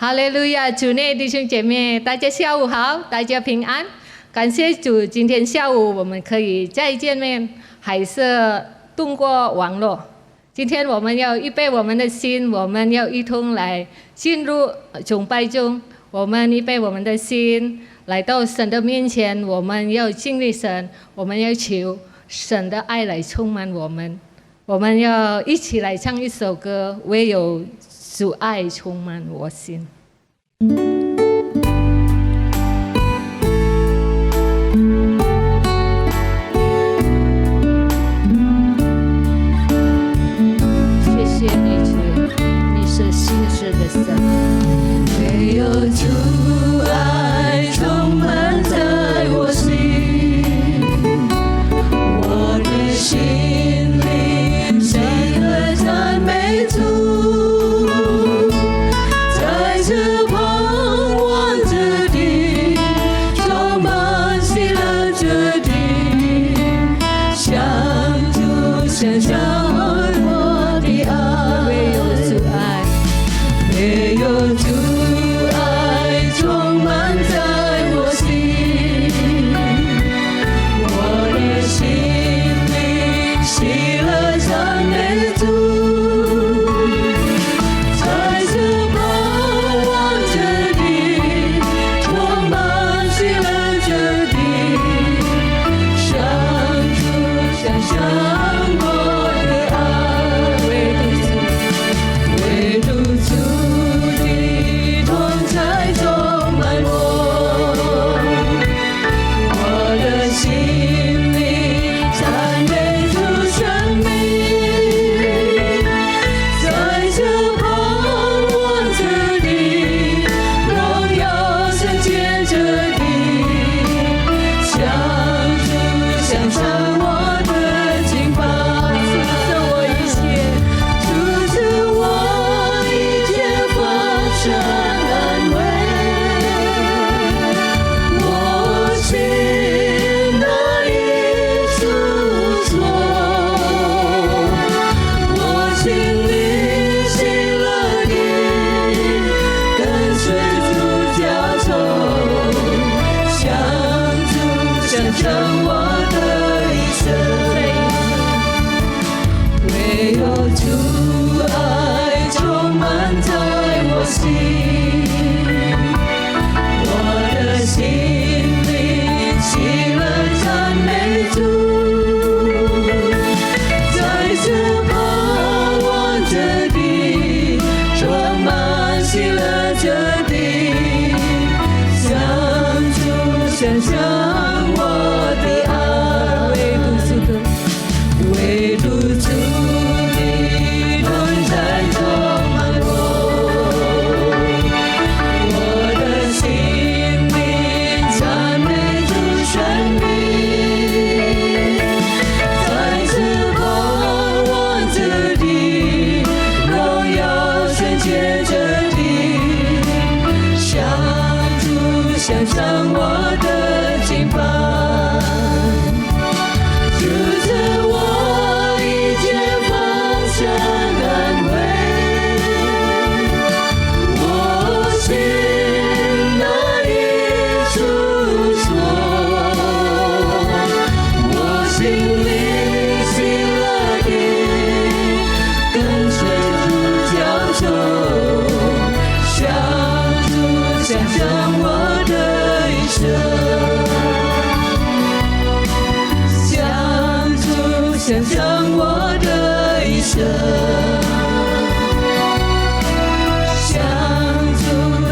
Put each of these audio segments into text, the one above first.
哈利路亚！主内弟兄姐妹，大家下午好，大家平安。感谢主，今天下午我们可以再见面，还是通过网络。今天我们要预备我们的心，我们要一同来进入崇拜中。我们预备我们的心，来到神的面前，我们要经历神，我们要求神的爱来充满我们。我们要一起来唱一首歌，唯有主爱充满我心。谢谢你主，你是信实的神。唯有主爱充满在我心，我的心里喜乐赞美主。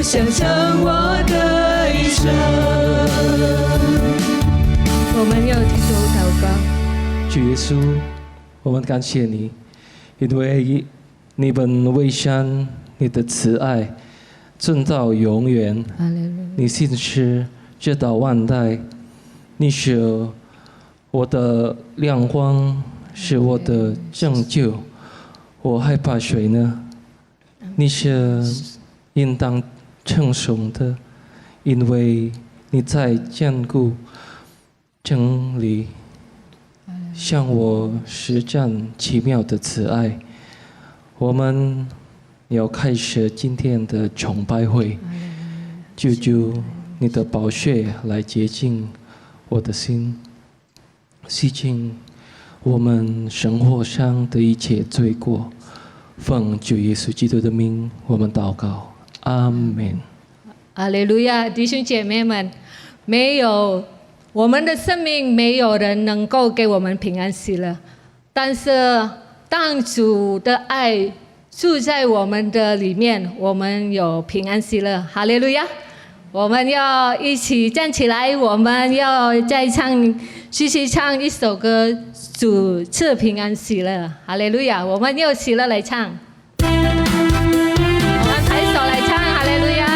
想象我的一生。我们要低头祷告。主耶稣，我们感谢你，因为你本为善，你的慈爱正到永远。你信实直到万代。你是我的亮光，是我的拯救。我害怕谁呢？你是应当称颂的，因为你在坚固真理，向我施展奇妙的慈爱。我们你要开始今天的崇拜会，就你的宝血来洁净我的心，洗净我们生活上的一切罪过。奉主耶稣基督的名，我们祷告，阿门。哈利路亚，弟兄姐妹们，没有我们的生命，没有人能够给我们平安喜乐。但是当主的爱住在我们的里面，我们有平安喜乐。哈利路亚！我们要一起站起来，我们要再继续唱一首歌，主赐平安喜乐。哈利路亚！我们用喜乐来唱，我们抬手来唱，哈利路亚！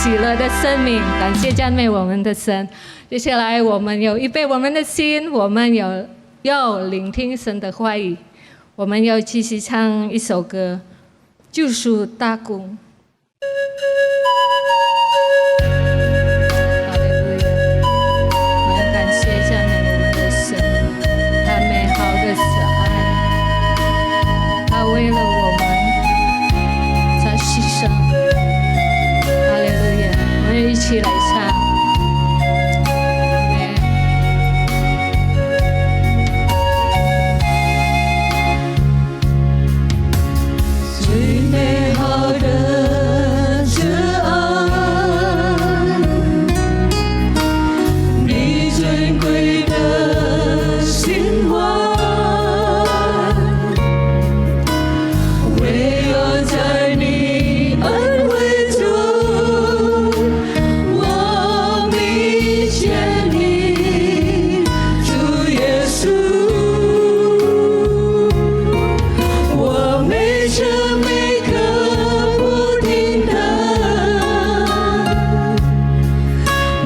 喜乐的生命，感谢赞美我们的神。接下来我们有预备我们的心，我们要聆听神的话语，我们要继续唱一首歌，救赎大功。哈利路亚，我们感谢赞美我们的神，他美好的慈爱，他为了我们在牺牲。哈利路亚，我们一起来唱。最美好的慈爱，你尊贵的心怀，唯有在你恩惠中，我迷见你，主耶稣，我每时每刻不停地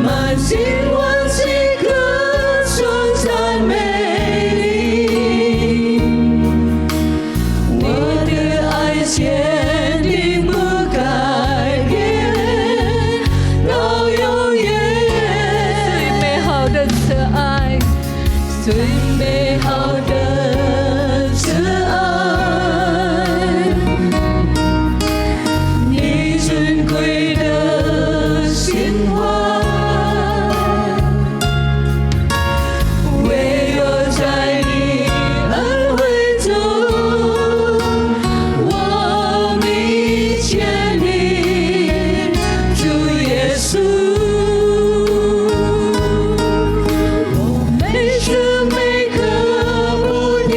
满心欢喜歌颂赞美你，我的爱坚定不改变到永远。最美好的慈爱，最美好的慈爱，你尊贵的心怀，唯有在你恩惠中，我迷见你，主耶稣。我每时每刻不停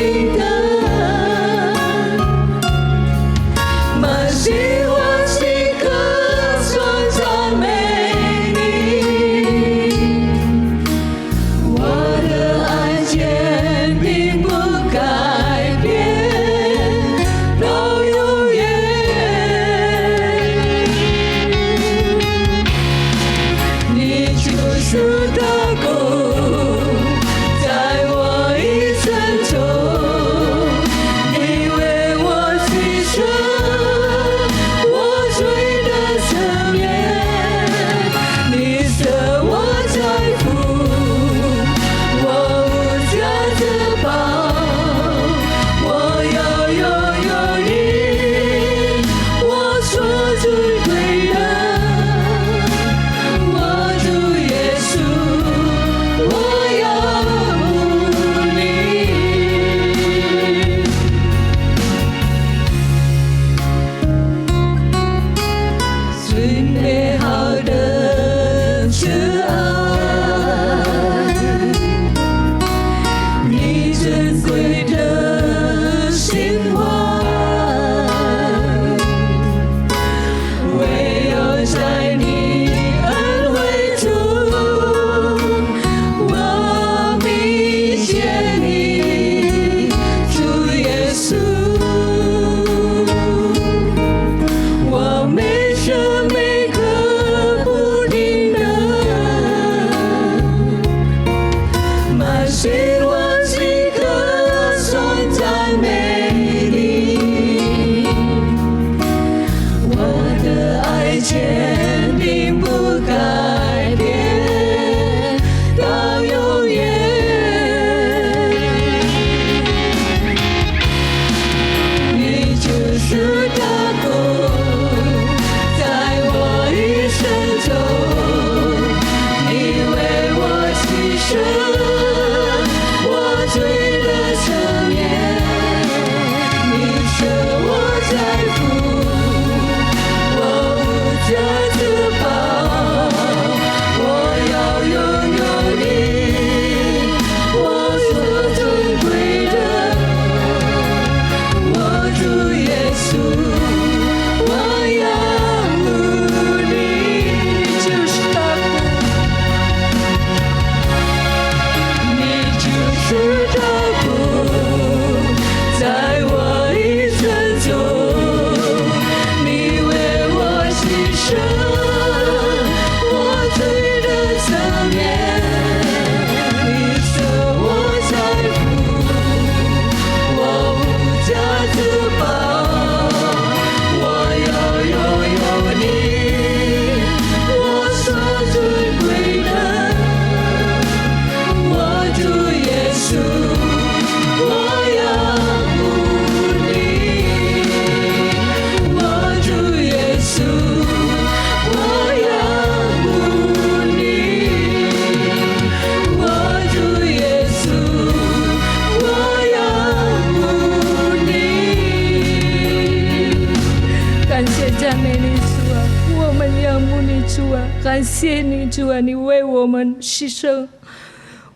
谢你，主啊，你为我们牺牲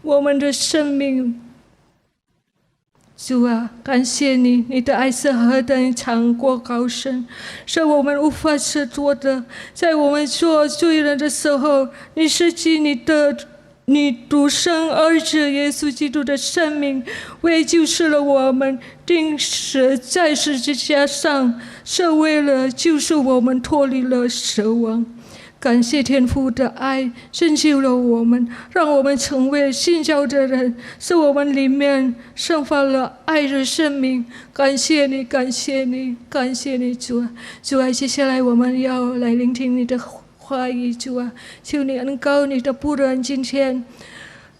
我们的生命。主啊，感谢你，你的爱是何等长过高深，是我们无法测度的。在我们做罪人的时候，你舍弃你独生儿子耶稣基督的生命，为救赎了我们，钉死在十字架上，是为了救赎我们脱离了死亡。感谢天父的爱拯救了我们，让我们成为信教的人，使我们里面生发了爱的生命。感谢你，感谢你，感谢你，主啊！主啊，接下来我们要来聆听你的话语，主啊，求你恩膏你的仆人，今天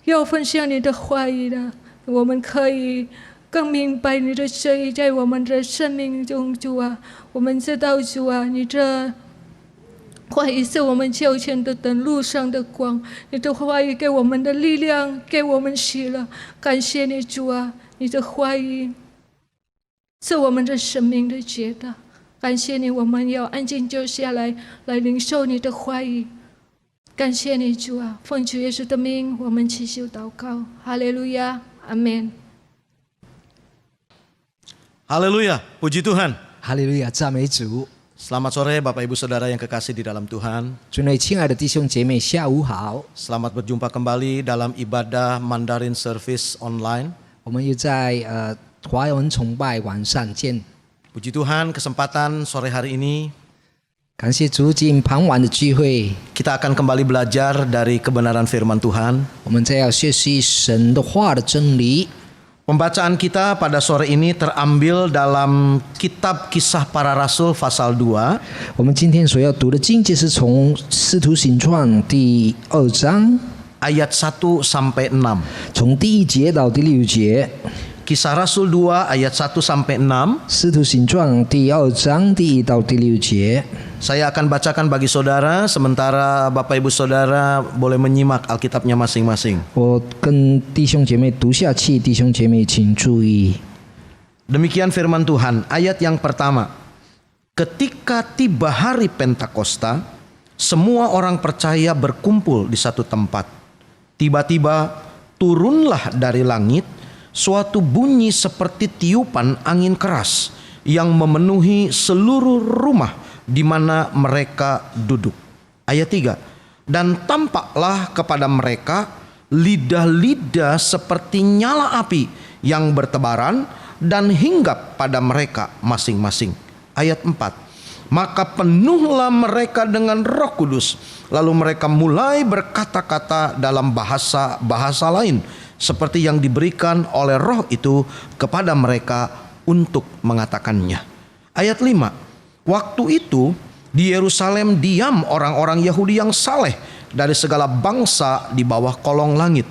要分享你的话语的，我们可以更明白你的旨意在我们的生命中，主啊，我们知道，主啊，你这话语是我们脚前的灯，路上的光。你的话语给我们的力量，给我们喜乐。感谢你，主啊！你的话语是我们的生命的解答。感谢你，我们要安静坐下来，来领受你的话语。感谢你，主啊！奉主耶稣的名，我们祈求祷告。哈利路亚，阿门。哈利路亚，puji Tuhan。哈利路亚，赞美主。Selamat sore Bapak Ibu Saudara yang kekasih di dalam Tuhan. 尊位亲爱的弟兄姐妹，下午好。 Selamat berjumpa kembali dalam ibadah Mandarin Service Online. 我们又在华文崇拜晚上见。 Puji Tuhan, kesempatan sore hari ini 感谢主，今傍晚的聚会， kita akan kembali belajar dari kebenaran firman Tuhan. 我们再要学习神的话的真理。 Pembacaan kita pada sore ini terambil dalam kitab Kisah Para Rasul pasal 2. 我们今天所要读的经节是从《使徒行传》第2章 ayat 1 sampai 6. 从第1节到第6节。 Kisah Rasul 2 ayat 1 sampai 6. 《使徒行传》第2章第1到第6节。 Saya akan bacakan bagi saudara, sementara Bapak Ibu Saudara boleh menyimak Alkitabnya masing-masing. 我跟弟兄姐妹读下去，弟兄姐妹请注意。 Demikian firman Tuhan, ayat yang pertama. Ketika tiba hari Pentakosta, semua orang percaya berkumpul di satu tempat. Tiba-tiba turunlah dari langit suatu bunyi seperti tiupan angin keras yang memenuhi seluruh rumah di mana mereka duduk. Ayat 3. Dan tampaklah kepada mereka lidah-lidah seperti nyala api yang bertebaran dan hinggap pada mereka masing-masing. Ayat 4. Maka penuhlah mereka dengan Roh Kudus, lalu mereka mulai berkata-kata dalam bahasa lain seperti yang diberikan oleh Roh itu kepada mereka untuk mengatakannya. Ayat 5. Waktu itu di Yerusalem diam orang-orang Yahudi yang saleh dari segala bangsa di bawah kolong langit.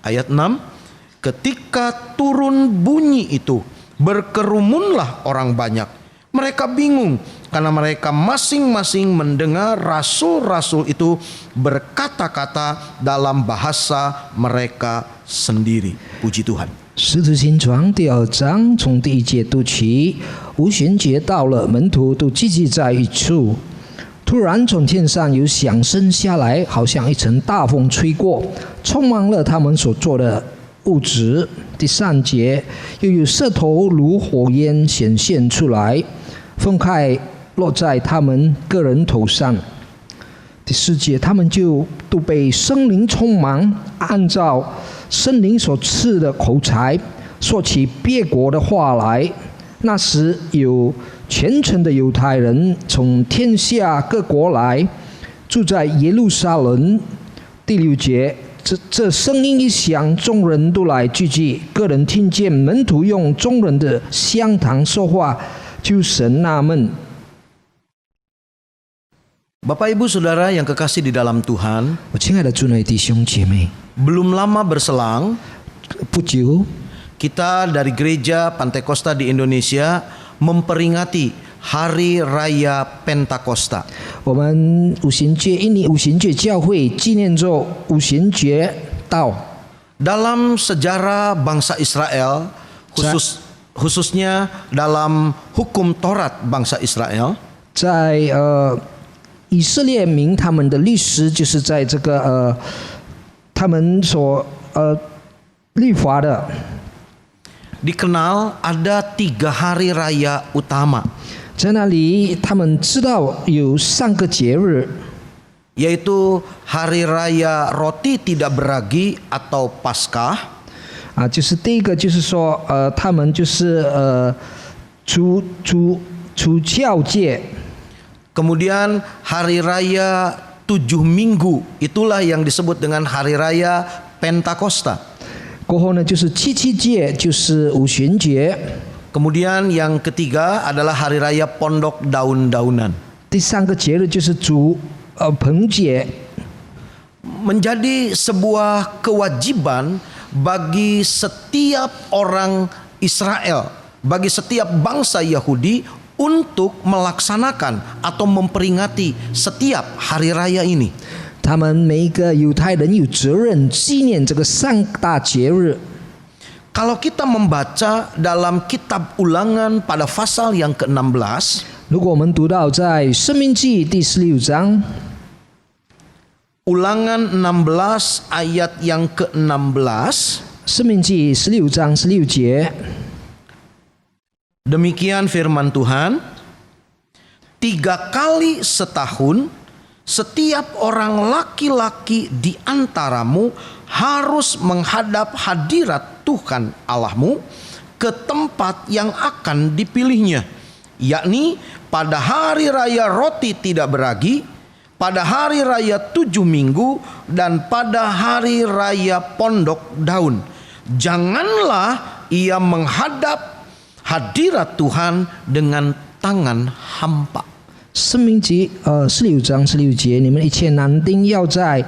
Ayat 6. Ketika turun bunyi itu, berkerumunlah orang banyak. Mereka bingung karena mereka masing-masing mendengar rasul-rasul itu berkata-kata dalam bahasa mereka sendiri. Puji Tuhan. 使徒行传第2章从第1节读起，五旬节到了，门徒都聚集在一处。突然从天上有响声下来，好像一阵大风吹过，充满了他们所做的物质。第3节又有舌头如火焰显现出来，分开落在他们个人头上。第4节他们就都被圣灵充满，按照圣灵所赐的口才，说起别国的话来。那时有虔诚的犹太人从天下各国来，住在耶路撒冷。第6节，这声音一响，众人都来聚集，个人听见门徒用众人的乡谈说话，就神纳闷。 Bapak Ibu Saudara yang kekasih di dalam Tuhan, 我亲爱的主内弟兄姐妹， belum lama berselang 不久， kita dari gereja Pantekosta di Indonesia memperingati Hari Raya Pentakosta. 我们印尼五旬节教会纪念着五旬节到。 Dalam sejarah bangsa Israel, khususnya dalam hukum Taurat bangsa Israel, 在以色列民他们的律师就是在这个他们所律法的。 Dikenal ada 3 hari raya utama, 在那里他们知道有3个节日， yaitu hari raya roti tidak beragi atau Paskah, 就是第一个就是说他们就是除酵节， kemudian hari raya 7 minggu, itulah yang disebut dengan hari raya Pentakosta. 过后呢就是七节，就是五旬节， Kemudian yang ketiga adalah hari raya Pondok Daun-daunan. 第3个节日就是棚节。 Menjadi sebuah kewajiban bagi setiap orang Israel, bagi setiap bangsa Yahudi untuk melaksanakan atau memperingati setiap hari raya ini. 他们每一个犹太人有责任纪念这个3大节日。 Kalau kita membaca dalam kitab Ulangan pada pasal yang ke-16, 如果我们读到在《申命记》第16章， Ulangan 16 ayat yang ke-16, 申命记16章16节， demikian firman Tuhan, 3 kali setahun setiap orang laki-laki di antaramu harus menghadap hadirat Tuhan Allahmu ke tempat yang akan dipilihnya, yakni pada hari raya roti tidak beragi, pada hari raya 7 minggu, dan pada hari raya pondok daun. Janganlah ia menghadap hadirat Tuhan dengan tangan hampa. 申命记16章16节，你们一切男丁要在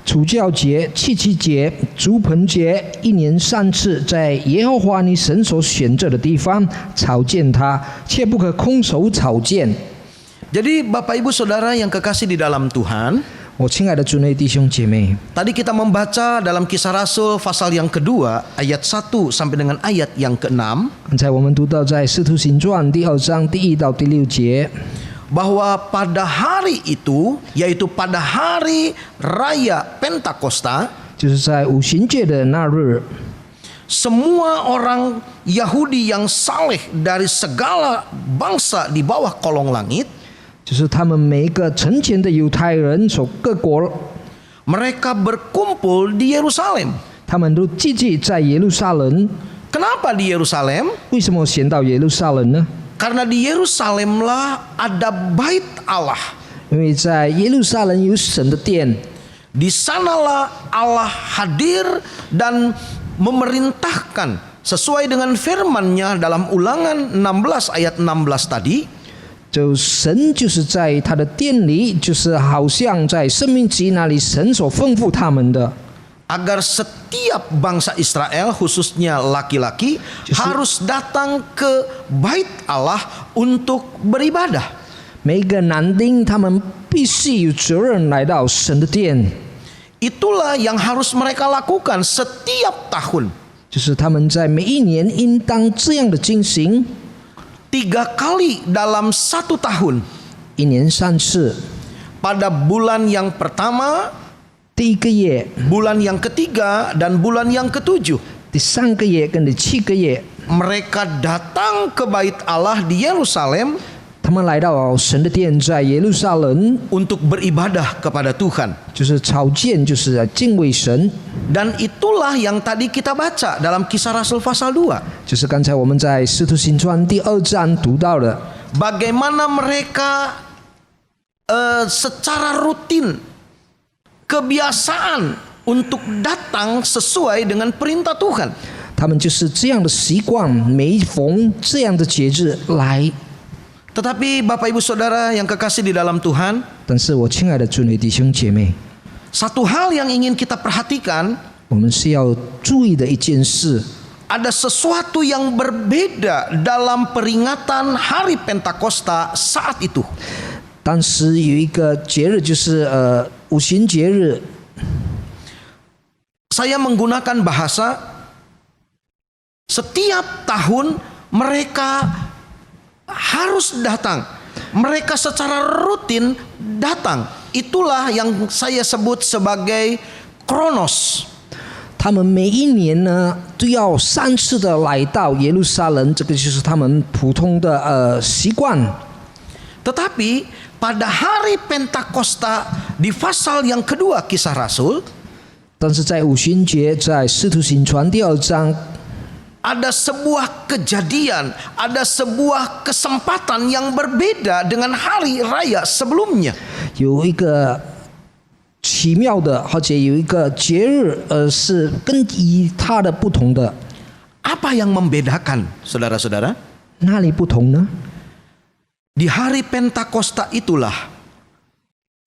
除酵节、七七节、竹棚节1年3次，在耶和华你神所选择的地方朝见他，切不可空手朝见。 Jadi Bapak Ibu Saudara yang kekasih di dalam Tuhan, 我亲爱的主内弟兄姐妹， tadi kita membaca dalam Kisah Rasul pasal yang kedua ayat 1 sampai dengan ayat yang ke-6, 刚才我们读到在《使徒行传》第2章第1到第6节， bahwa pada hari itu, yaitu pada hari raya Pentakosta, 就是在五旬节的那日， semua orang Yahudi yang saleh dari segala bangsa di bawah kolong langit, 就是他们每一个成全的犹太人所各国， mereka berkumpul di Yerusalem. 他们都聚集在耶路撒冷。 Kenapa di Yerusalem? 为什么选到耶路撒冷呢？ Karena di Yerusalemlah ada bait Allah. 因为在耶路撒冷有神的殿， Di sanalah Allah hadir dan memerintahkan sesuai dengan firman-Nya dalam Ulangan 16 ayat 16 tadi. 就神就是在他的殿里，就是好像在生命记那里神所吩咐他们的， Agar setiap bangsa Israel khususnya laki-laki harus datang ke bait Allah untuk beribadah. 每一个男丁他们必须有责任来到神的殿， Itulah yang harus mereka lakukan setiap tahun. 就是他们在每一年应当这样的进行， 3 kali dalam 1 tahun. 1年3次。 Pada bulan yang pertama, 第1个月、 bulan yang ketiga, dan bulan yang ke-7. 第3个月跟第7个月， Mereka datang ke bait Allah di Yerusalem 他们来到神的殿，在耶路撒冷， untuk beribadah kepada Tuhan. 就是朝见，就是敬畏神。 Dan itulah yang tadi kita baca dalam Kisah Rasul pasal 2. 就是刚才我们在《使徒行传》第2章读到的， Bagaimana mereka secara rutin kebiasaan untuk datang sesuai dengan perintah Tuhan. 他们就是这样的习惯，每逢这样的节日来。 Tetapi Bapak Ibu Saudara yang kekasih di dalam Tuhan, 但是我亲爱的主内弟兄姐妹， satu hal yang ingin kita perhatikan, 我们是要注意的一件事， ada sesuatu yang berbeda dalam peringatan hari Pentakosta saat itu. 当时有一个节日，就是五旬节日。 Saya menggunakan bahasa setiap tahun mereka harus datang. Mereka secara rutin datang. Itulah yang saya sebut sebagai Kronos. 他们每一年呢都要3次的来到耶路撒冷，这个就是他们普通的习惯。 Tetapi pada hari Pentakosta di pasal yang kedua Kisah Rasul, 但是在五旬节，在使徒行传第2章， ada sebuah kejadian, ada sebuah kesempatan yang berbeda dengan hari raya sebelumnya. 有一个奇妙的，或者有一个节日，是跟以它的不同的。 Apa yang membedakan, saudara-saudara? 哪里不同呢？ Di hari Pentakosta itulah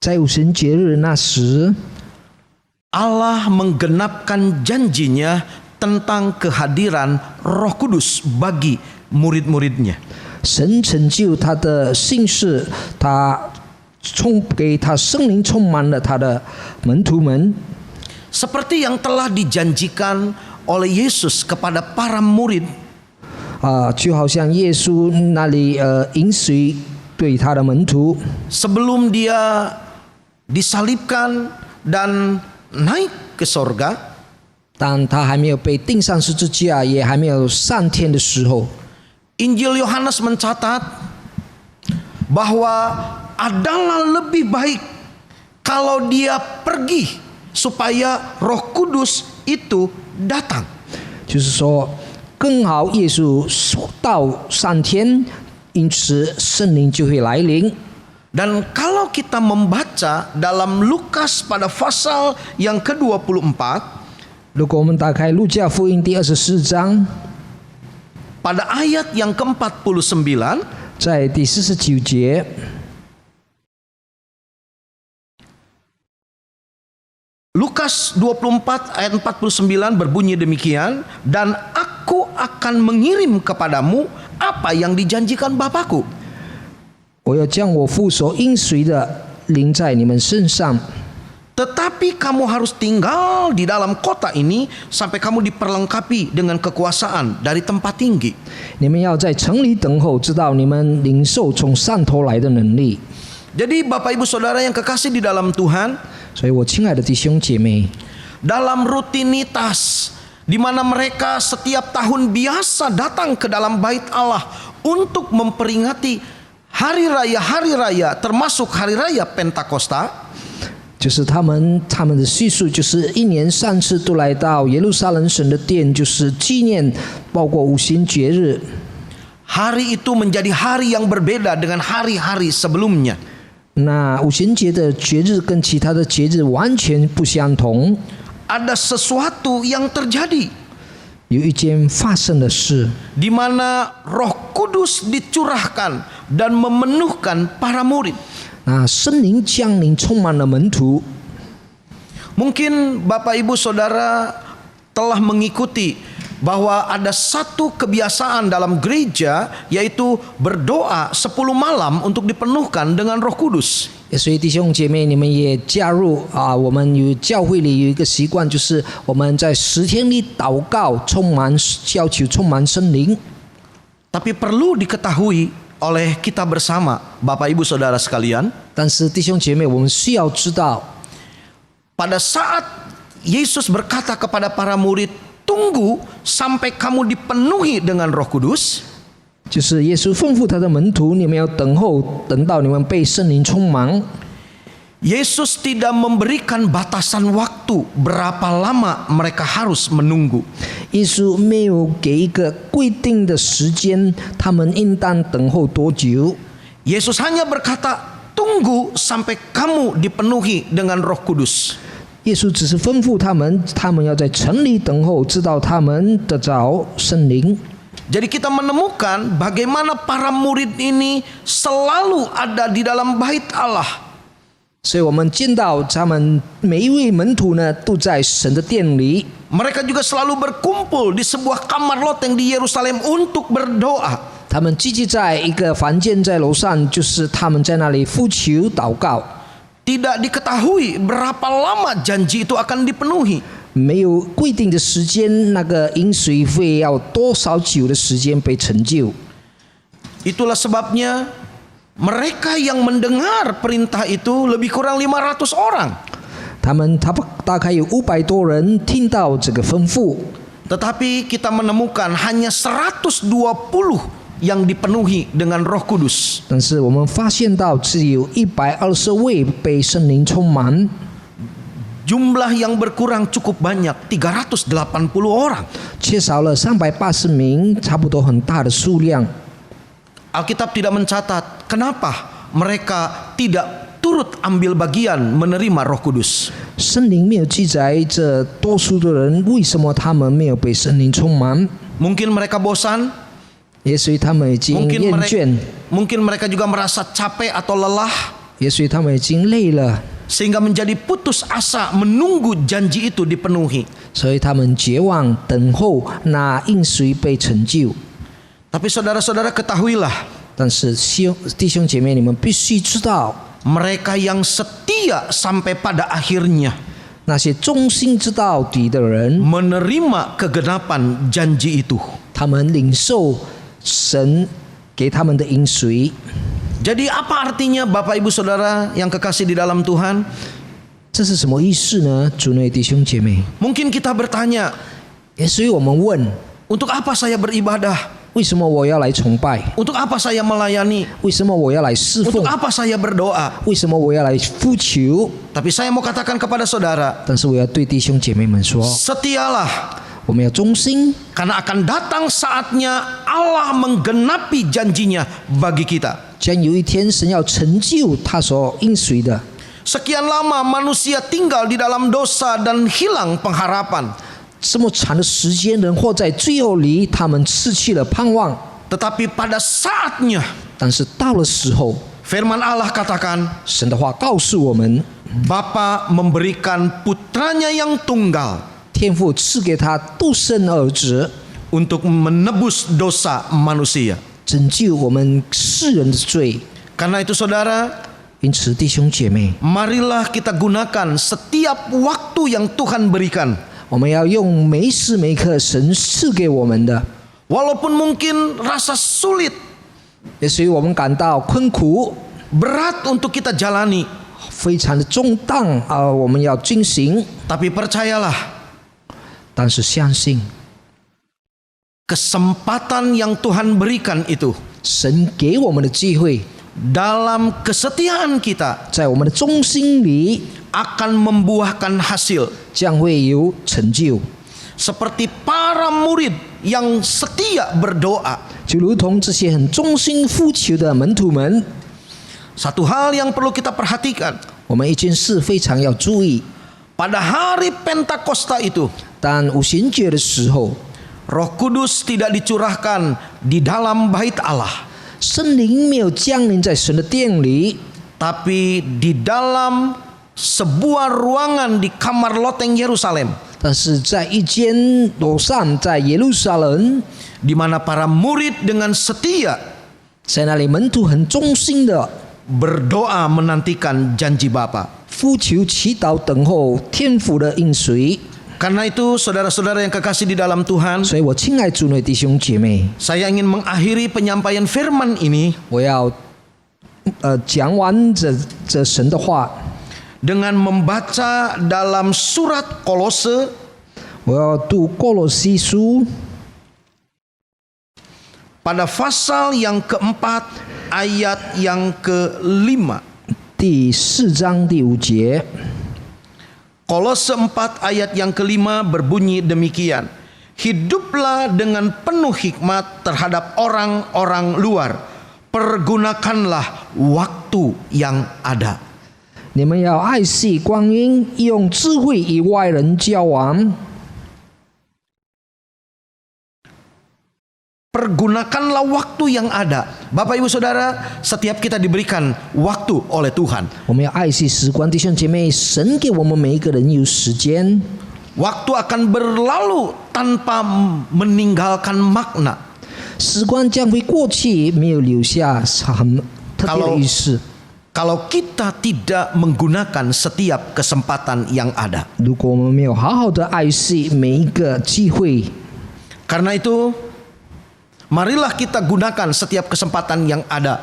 在五旬节日那时， Allah menggenapkan janjinya tentang kehadiran Roh Kudus bagi murid-muridnya. 神成就他的信誓，他给他圣灵充满了他的门徒们， Seperti yang telah dijanjikan oleh Yesus kepada para murid 就好像耶稣那里应许对他的门徒， sebelum dia disalibkan dan naik ke sorga. 当他还没有被钉上十字架，也还没有上天的时候， Injil Yohanes mencatat bahwa adalah lebih baik kalau dia pergi supaya Roh Kudus itu datang. 就是说更好，耶稣到上天，因此圣灵就会来临。 Dan kalau kita membaca dalam Lukas pada pasal yang ke-24, 如果我们打开路加福音第24章， pada ayat yang ke-49, 在第49节， Lukas 24 ayat 49 berbunyi demikian, dan aku akan mengirim kepadamu apa yang dijanjikan Bapakku. 我要将我父所应许的临在你们身上， Tetapi kamu harus tinggal di dalam kota ini sampai kamu diperlengkapi dengan kekuasaan dari tempat tinggi. 你们要在城里等候，直到你们领受从上头来的能力。 Jadi Bapak Ibu Saudara yang kekasih di dalam Tuhan, 所以我亲爱的弟兄姐妹， dalam rutinitas di mana mereka setiap tahun biasa datang ke dalam bait Allah untuk memperingati hari raya termasuk hari raya Pentakosta, 就是他们的叙述，就是一年3次都来到耶路撒冷神的殿，就是纪念，包括五旬节日。 hari itu menjadi hari yang berbeda dengan hari-hari sebelumnya. 那五旬节的节日跟其他的节日完全不相同， Ada sesuatu yang terjadi 有一件发生的事， di mana Roh Kudus dicurahkan dan memenuhkan para murid. 那圣灵降临充满了门徒。 Mungkin Bapak Ibu Saudara telah mengikuti bahwa ada satu kebiasaan dalam gereja, yaitu berdoa 10 malam untuk dipenuhkan dengan Roh Kudus. 所以弟兄姐妹，你们也加入我们有教会里有一个习惯，就是我们在10天里祷告，要求充满圣灵。 Tapi perlu diketahui oleh kita bersama, Bapak Ibu Saudara sekalian, 但是弟兄姐妹，我们需要知道， pada saat Yesus berkata kepada para murid, tunggu sampai kamu dipenuhi dengan Roh Kudus, 就是耶稣吩咐他的门徒，你们要等候，等到你们被圣灵充满。 Yesus tidak memberikan batasan waktu berapa lama mereka harus menunggu. 耶稣没有给一个规定的时间，他们应当等候多久。 Yesus hanya berkata, tunggu sampai kamu dipenuhi dengan Roh Kudus. 耶稣只是吩咐他们，他们要在城里等候，直到他们得着圣灵。 Jadi kita menemukan bagaimana para murid ini selalu ada di dalam bait Allah. 所以我们见到他们每一位门徒呢，都在神的殿里。 Mereka juga selalu berkumpul di sebuah kamar loteng di Yerusalem untuk berdoa. 他们聚集在一个房间在楼上，就是他们在那里呼求祷告。 Tidak diketahui berapa lama janji itu akan dipenuhi. 没有规定的时间，那个应许会要多少久的时间被成就？ Itulah sebabnya mereka yang mendengar perintah itu lebih kurang 500 orang. 他们大概有500多人听到这个吩咐， Tetapi kita menemukan hanya 120 yang dipenuhi dengan Roh Kudus. 但是我们发现到只有120位被圣灵充满， Jumlah yang berkurang cukup banyak, 380 orang. 缺少了380名，差不多很大的数量。 Alkitab tidak mencatat kenapa mereka tidak turut ambil bagian menerima Roh Kudus. 圣灵没有记载这多数的人为什么他们没有被圣灵充满， Mungkin mereka bosan, 也许他们已经 mungkin mereka juga merasa capek atau lelah, 也许他们已经累了， sehingga menjadi putus asa menunggu janji itu dipenuhi. 所以他们绝望等候那应许被成就。 Tapi saudara-saudara ketahuilah, 但是弟兄姐妹，你们必须知道， mereka yang setia sampai pada akhirnya 那些忠心之到底的人， menerima kegenapan janji itu. 他们领受神给他们的应许。 Jadi apa artinya Bapak Ibu Saudara yang kekasih di dalam Tuhan? 这是什么意思呢？主内弟兄姐妹， Mungkin kita bertanya, 也所以我们问， untuk apa saya beribadah? 为什么我要来崇拜？ Untuk apa saya melayani? 为什么我要来侍 Untuk 奉？ apa saya berdoa? 为什么我要来呼求？ Tapi saya mau katakan kepada saudara, 但是我要对弟兄姐妹们说， setialah, 我们要忠心， karena akan datang saatnya Allah menggenapi janjinya bagi kita. 将有一天神要成就他所应许的。 Sekian lama manusia tinggal di dalam dosa dan hilang pengharapan. 这么长的时间，人活在罪恶里，他们失去了盼望。 Tetapi pada saatnya, 但是到了时候， firman Allah katakan, 神的话告诉我们， Bapa memberikan putranya yang tunggal 天父赐给他独生儿子， untuk menebus dosa manusia. 拯救我们世人的罪。 Karena itu saudara, 因此，弟兄姐妹， marilah kita gunakan setiap waktu yang Tuhan berikan. 我们要用每时每刻神赐给我们的， Walaupun mungkin rasa sulit, 也许我们感到困苦， berat untuk kita jalani, 非常的重担我们要进行。 tapi percayalah, 但是相信 kesempatan yang Tuhan berikan itu 神给我们的机会， dalam kesetiaan kita 在我们的忠心里 akan membuahkan hasil. 将会有成就。 Seperti para murid yang setia berdoa. 就如同这些很忠心呼求的门徒们， Satu hal yang perlu kita perhatikan, 我们一件事非常要注意： pada hari Pentakosta itu, 当五旬节的时候， Roh Kudus tidak dicurahkan di dalam bait Allah, 圣灵没有降临在神的殿里， tapi di dalam sebuah ruangan di kamar loteng Yerusalem, 但是在一间楼上，在耶路撒冷， di mana para murid dengan setia 在那里门徒很忠心的 berdoa menantikan janji Bapa. 呼求、祈祷、等候天父的应许。 Karena itu saudara-saudara yang kekasih di dalam Tuhan, 所以我亲爱主内弟兄姐妹， saya ingin mengakhiri penyampaian firman ini 我要讲完这神的话， dengan membaca dalam surat Kolose 我要读哥罗西书 pada pasal yang keempat ayat yang kelima. 第4章第5节。 Kolose 4 ayat yang kelima berbunyi demikian. Hiduplah dengan penuh hikmat terhadap orang-orang luar. Pergunakanlah waktu yang ada. 你们要爱惜光阴，用智慧与外人交往。 Pergunakanlah waktu yang ada. Bapak Ibu Saudara, setiap kita diberikan waktu oleh Tuhan. 我们要爱惜时光，弟兄姐妹，神给我们每一个人有时间， Waktu akan berlalu tanpa meninggalkan makna. 时光将会过去，没有留下很特别的意思。 Kalau kita tidak menggunakan setiap kesempatan yang ada. 如果我们没有好好的爱惜每一个机会， Karena itu, marilah kita gunakan setiap kesempatan yang ada.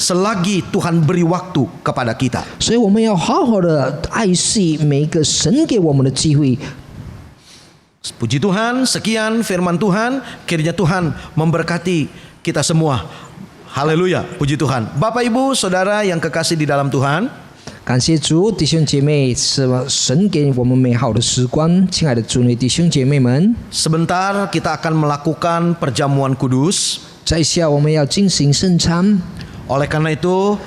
selagi Tuhan beri waktu kepada kita. 所以我们要好好的爱惜每一个神给我们的机会。 Puji Tuhan, sekian firman Tuhan. Kiranya Tuhan memberkati kita semua. Haleluya, puji Tuhan. Bapak Ibu Saudara yang kekasih di dalam Tuhan, 感谢主，弟兄姐妹，是神给我们美好的时光。亲爱的主内弟兄姐妹们， sebentar kita akan melakukan perjamuan kudus. 在下我们要进行圣餐， Oleh karena itu,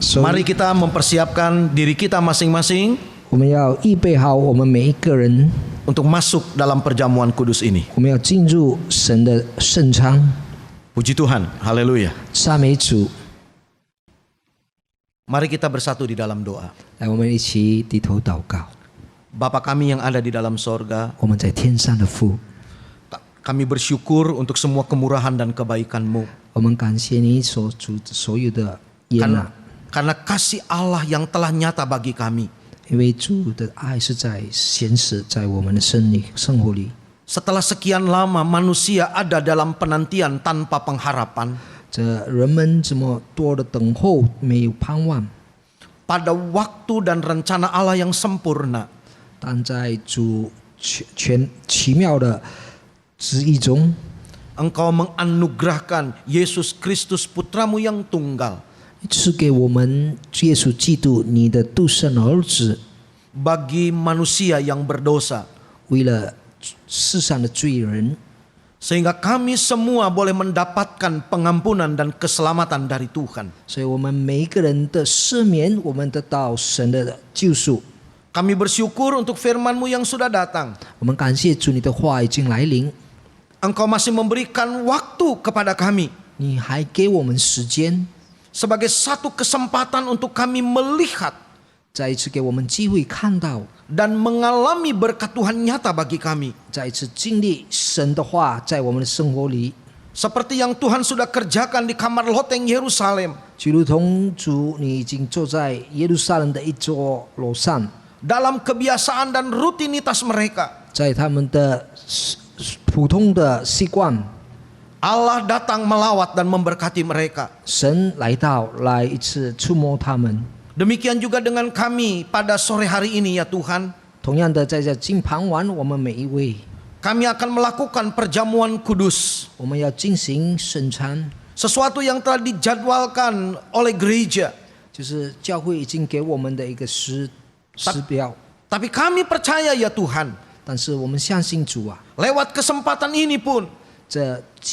所 mari 以 kita mempersiapkan diri kita masing-masing 我们要预备好我们每一个人， untuk masuk dalam perjamuan kudus ini. 我们要进入神的圣餐。 Puji Tuhan, haleluya. 赞美主， Mari kita bersatu di dalam doa. 来，我们一起低头祷告。 Bapa kami yang ada di dalam sorga, 我们在天上的父， kami bersyukur untuk semua kemurahan dan kebaikan-Mu. 我们感谢你所有的悦纳， Karena kasih Allah yang telah nyata bagi kami. 因为主的爱是在显示在我们的生活里。 Setelah sekian lama manusia ada dalam penantian tanpa pengharapan, 这人们这么多的等候，没有盼望， pada waktu dan rencana Allah yang sempurna, 但在主奇妙的旨意中， Engkau menganugerahkan Yesus Kristus Putramu yang tunggal 赐给我们耶稣基督你的独生儿子， bagi manusia yang berdosa, 为了世上的罪人， sehingga kami semua boleh mendapatkan pengampunan dan keselamatan dari Tuhan. 所以我们每一个人的赦免，我们得到神的救赎。 Kami bersyukur untuk firman-Mu yang sudah datang. 我们感谢主，你的话已经来临， Engkau masih memberikan waktu kepada kami 你还给我们时间， sebagai satu kesempatan untuk kami melihat 再一次给我们机会看到， dan mengalami berkat Tuhan nyata bagi kami. 再一次经历神的话在我们的生活里， Seperti yang Tuhan sudah kerjakan di kamar loteng Yerusalem. 就如同主你已经坐在耶路撒冷的一座楼上， Dalam kebiasaan dan rutinitas mereka, 在他们的普通的习惯， Allah datang melawat dan memberkati mereka. 神来到来一次触摸他们。 Demikian juga dengan kami pada sore hari ini ya Tuhan. 同样的，在这今傍晚，我们每一位， Kami akan melakukan perjamuan kudus. 我们要进行圣餐， Sesuatu yang telah dijadwalkan oleh gereja. 就是教会已经给我们的一个时标。 Tapi kami percaya ya Tuhan, 但是我们相信主啊， lewat kesempatan ini pun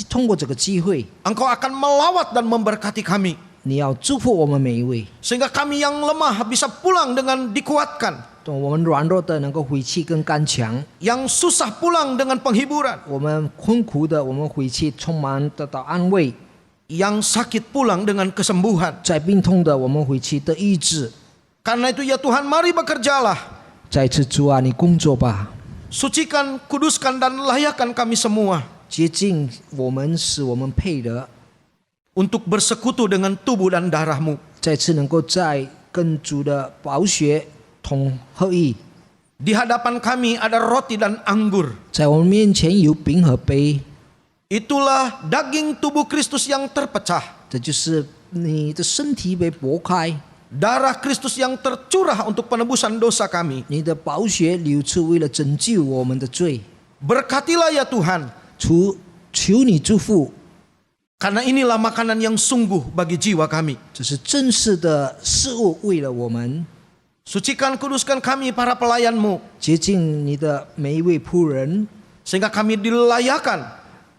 通过这个机会， Engkau akan melawat dan memberkati kami. 你要祝福我们每一位， Sehingga kami yang lemah bisa pulang dengan dikuatkan. 我们软弱的能够回去更刚强， Yang susah pulang dengan penghiburan. 我们困苦的我们回去充满得到安慰， Yang sakit pulang dengan kesembuhan. 在病痛的我们回去得医治。 Karena itu ya Tuhan, mari bekerjalah. 再次主啊，你工作吧， Sucikan, kuduskan dan layakan kami semua 洁净我们，使我们配得 untuk bersekutu dengan tubuh dan darah-Mu. 再次能够在跟主的宝血同合一。 Di hadapan kami ada roti dan anggur. 在我们面前有饼和杯， Itulah daging tubuh Kristus yang terpecah. 这就是你的身体被剥开， Darah Kristus yang tercurah untuk penebusan dosa kami. 你的宝血流出，为了拯救我们的罪。 Berkatilah ya Tuhan. 求你祝福， Karena inilah makanan yang sungguh bagi jiwa kami. 这是真实的事物，为了我们 Sucikan, kuduskan kami para pelayan-Mu. 洁净你的每一位仆人， Sehingga kami dilayakan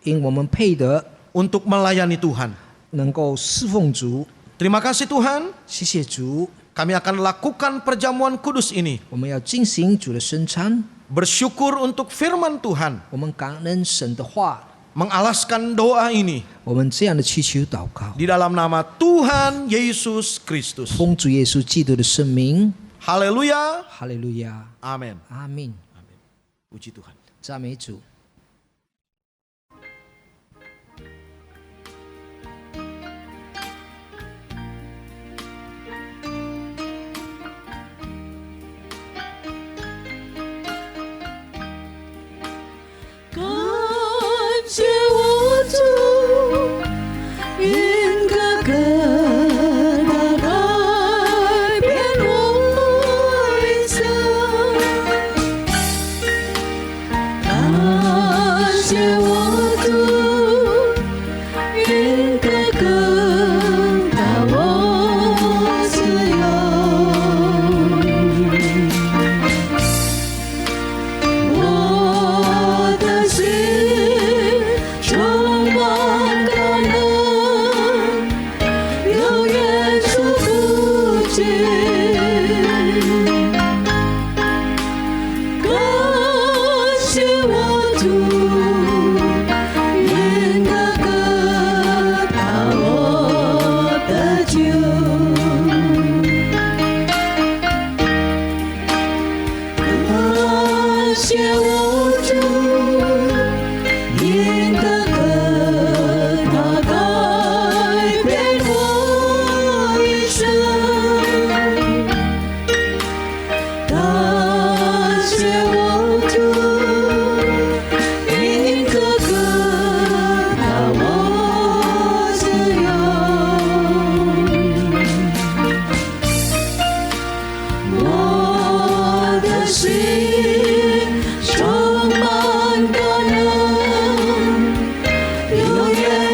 因我们配得 untuk melayani Tuhan. 能够侍奉主。 Terima kasih Tuhan. 谢谢主， Kami akan lakukan perjamuan kudus ini. 我们要进行主的圣餐， Bersyukur untuk firman Tuhan. 我们感恩神的话， Mengalaskan doa ini 我们这样的祈求祷告， di dalam nama Tuhan Yesus Kristus. 奉主耶稣基督的圣名， Haleluya. 哈利路亚， Amin. 阿门， Puji Tuhan. 赞美主。感谢我主，因哥哥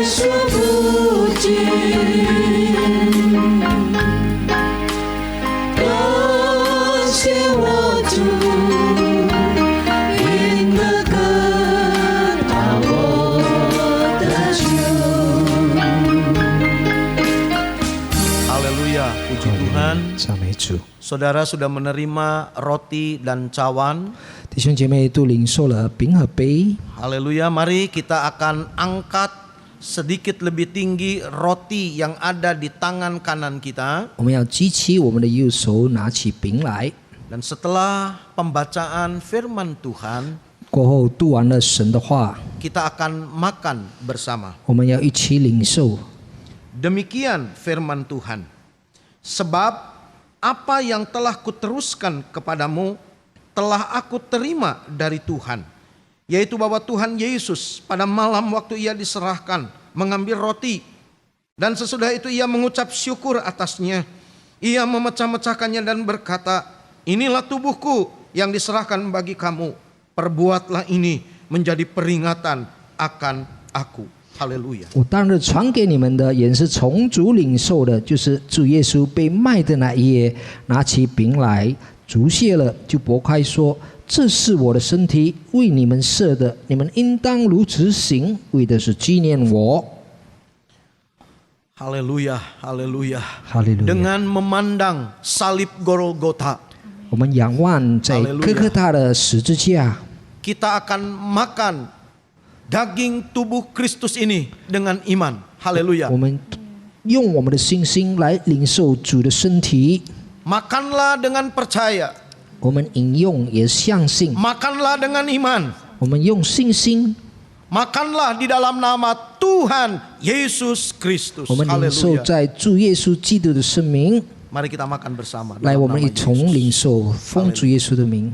说不尽。多谢我主，因那个把我的主。 Haleluya, puji Tuhan. 赞美主。 Saudara sudah menerima roti dan cawan. 弟兄姐妹都领受了饼和杯， Haleluya, mari kita akan angkat sedikit lebih tinggi roti yang ada di tangan kanan kita. 我们要举起我们的右手，拿起饼来。 Dan setelah pembacaan firman Tuhan, 过后读完了神的话， kita akan makan bersama. 我们要一起领受。 Demikian firman Tuhan. Sebab apa yang telah kuteruskan kepadamu telah aku terima dari Tuhan, yaitu bahwa Tuhan Yesus pada malam waktu ia diserahkan mengambil roti, dan sesudah itu ia mengucap syukur atasnya. Ia memecah-mecahkannya dan berkata, inilah tubuhku yang diserahkan bagi kamu. Perbuatlah ini menjadi peringatan akan aku. Haleluya. 我当日传给你们的，也是从主领受的，就是主耶稣被卖的那一夜，拿起饼来，祝谢了，就擘开说：“这是我的身体，为你们设的，你们应当如此行，为的是纪念我。” Haleluya, haleluya. 哈利路亚！ Dengan memandang salib Golgota, 我们仰望在哥哥大的十字架， kita akan makan daging tubuh Kristus ini dengan iman. Haleluya. 我们用我们的信心来领受主的身体。 Makanlah dengan percaya. 我们饮用也相信， Makanlah dengan iman. 我们用信心， Makanlah di dalam nama Tuhan Yesus Kristus. 我们领受 Haleluya. 在主耶稣基督的生命。 Mari kita makan bersama. 来， dalam 我们 nama 一同 Yesus. 领受，奉主耶稣的名。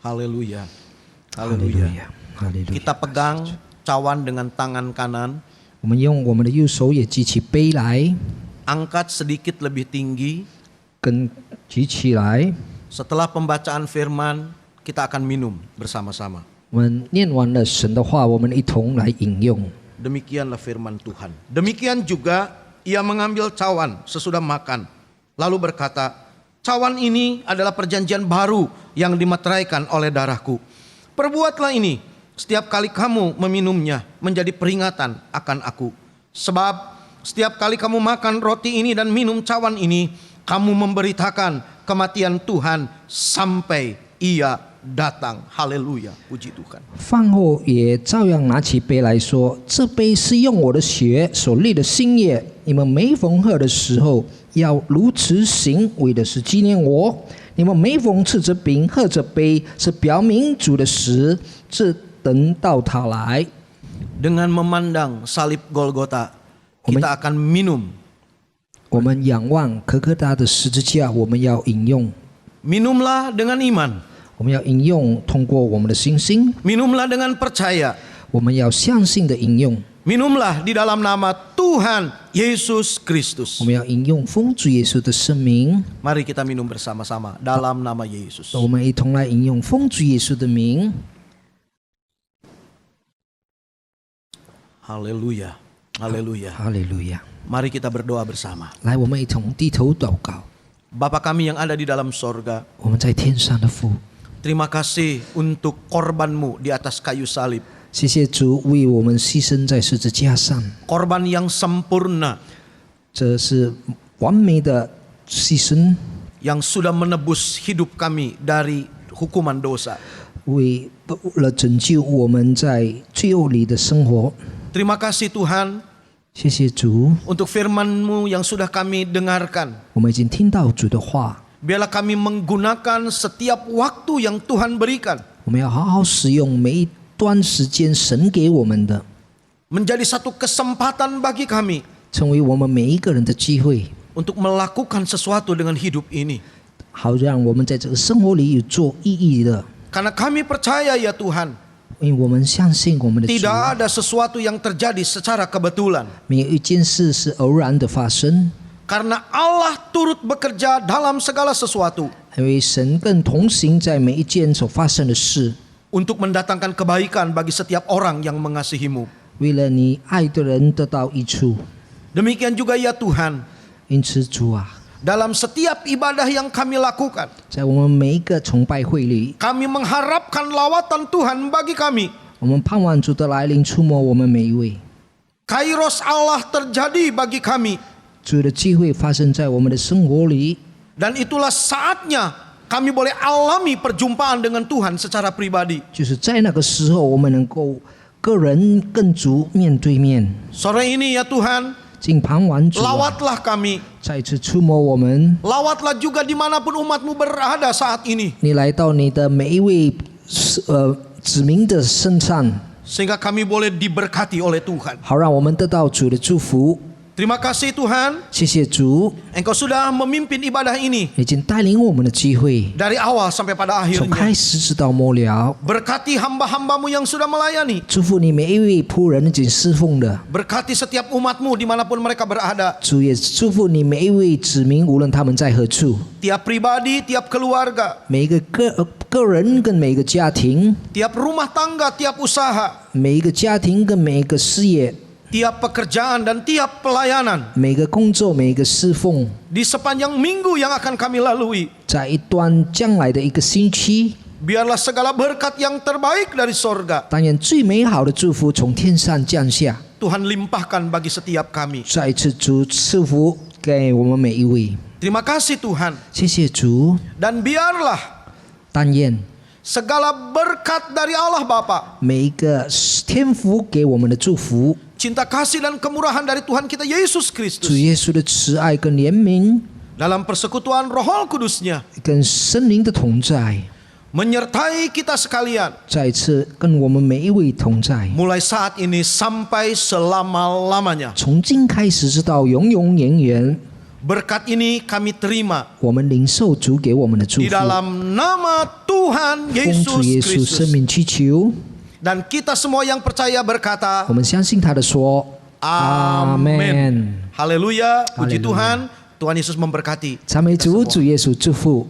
Haleluya. Haleluya. 哈利路亚！ Kita pegang cawan dengan tangan kanan. 我们用我们的右手也举起杯来， Angkat sedikit lebih tinggi. 跟举起来。 Setelah pembacaan firman, kita akan minum bersama-sama. 我们念完了神的话，我们一同来饮用。 Demikianlah firman Tuhan. Demikian juga ia mengambil cawan sesudah makan, lalu berkata, cawan ini adalah perjanjian baru yang dimeteraikan oleh darahku. Perbuatlah ini setiap kali kamu meminumnya menjadi peringatan akan aku. Sebab setiap kali kamu makan roti ini dan minum cawan ini, kamu memberitakan kematian Tuhan sampai ia datang. Haleluya, puji Tuhan. 饭后也照样拿起杯来说：“这杯是用我的血所立的新约，你们每逢喝的时候，要如此行，为的是纪念我。你们每逢吃着饼、喝着杯，是表明主的死，直等到他来。” Dengan memandang salib Golgota, kita akan minum. 我们仰望可可大的十字架，我们要饮用， Minumlah dengan iman. 我们要饮用，通过我们的信心， Minumlah dengan percaya. 我们要相信的饮用， Minumlah di dalam nama Tuhan Yesus Kristus. 我们要饮用奉主耶稣的圣名。 Mari kita minum bersama-sama dalam nama Yesus. 我们一同来饮用奉主耶稣的名。 Haleluya. Haleluya. 哈利路亚！ Mari kita berdoa bersama. 来，我们一同低头祷告。 Bapa kami yang ada di dalam sorga, 我们在天上的父， terima kasih untuk korban-Mu di atas kayu salib. 谢谢主为我们牺牲在十字架上， Korban yang sempurna, 这是完美的牺牲， yang sudah menebus hidup kami dari hukuman dosa. 为了拯救我们在罪恶里的生活。 Terima kasih Tuhan 谢谢主， untuk firman-Mu yang sudah kami dengarkan. 我们已经听到主的话， Biarlah kami menggunakan setiap waktu yang Tuhan berikan 我们要好好使用每一段时间神给我们的， menjadi satu kesempatan bagi kami 成为我们每一个人的机会， untuk melakukan sesuatu dengan hidup ini. 好让我们在这个生活里有做意义的。 Karena kami percaya ya Tuhan, 因为我们相信我们的主， Tidak ada sesuatu yang terjadi secara kebetulan. 没有一件事是偶然的发生， Karena Allah turut bekerja dalam segala sesuatu 因为神更同行在每一件所发生的事， untuk mendatangkan kebaikan bagi setiap orang yang mengasihimu. 为了你爱的人得到益处。 Demikian juga ya Tuhan, 因此主啊， dalam setiap ibadah yang kami lakukan, 在我们每一个崇拜会里， kami mengharapkan lawatan Tuhan bagi kami. 我们盼望主的来临触摸我们每一位， Kairos Allah terjadi bagi kami. 主的机会发生在我们的生活里， Dan itulah saatnya kami boleh alami perjumpaan dengan Tuhan secara pribadi. 就是在那个时候，我们能够个人跟主面对面。 Sore ini ya Tuhan, 敬盼望主啊， lawatlah kami. 再次触摸我们。 Lawatlah juga dimanapun umatmu berada saat ini. 你来到你的每一位子民的身上， Sehingga kami boleh diberkati oleh Tuhan. 好让我们得到主的祝福。 Terima kasih Tuhan, 谢谢主， Engkau sudah memimpin ibadah ini 已经带领我们的机会， dari awal sampai pada 从 akhirnya. 开始直到末了。 Berkati hamba-hambamu yang sudah melayani. 祝福你每一位仆人已经侍奉的， Berkati setiap umatmu dimanapun mereka berada. 主也祝福你每一位子民，无论他们在何处， Tiap pribadi, tiap keluarga, 每一个个人跟每一个家庭， tiap rumah tangga, tiap usaha, 每一个家庭跟每一个事业， tiap pekerjaan dan tiap pelayanan 每个工作，每一个侍奉， di sepanjang minggu yang akan kami lalui. 在一段将来的一个星期， Biarlah segala berkat yang terbaik dari sorga 但愿最美好的祝福从天上降下， Tuhan limpahkan bagi setiap kami. 再次主赐福给我们每一位。 Terima kasih Tuhan. 谢谢主， Dan biarlah 但愿 segala berkat dari Allah Bapa, 每一个天父给我们的祝福， cinta kasih dan kemurahan dari Tuhan kita Yesus 主 Kristus, 耶稣的慈爱跟怜悯， dalam persekutuan Roh Kudus-Nya 跟圣灵的同在， menyertai kita sekalian 再次跟我们每一位同在， mulai saat ini sampai selama-lamanya. 从今开始直到永永远远。 Berkat ini kami terima 我们领受主给我们的祝 di 福， dalam nama Tuhan 奉主 Yesus 耶稣生 Kristus. 命祈求。 Dan kita semua yang percaya berkata 我们相信他的说，阿 Amin. 门。 Haleluya, puji Haleluya. Tuhan. Tuhan Yesus memberkati. 赞美主，主耶稣祝福。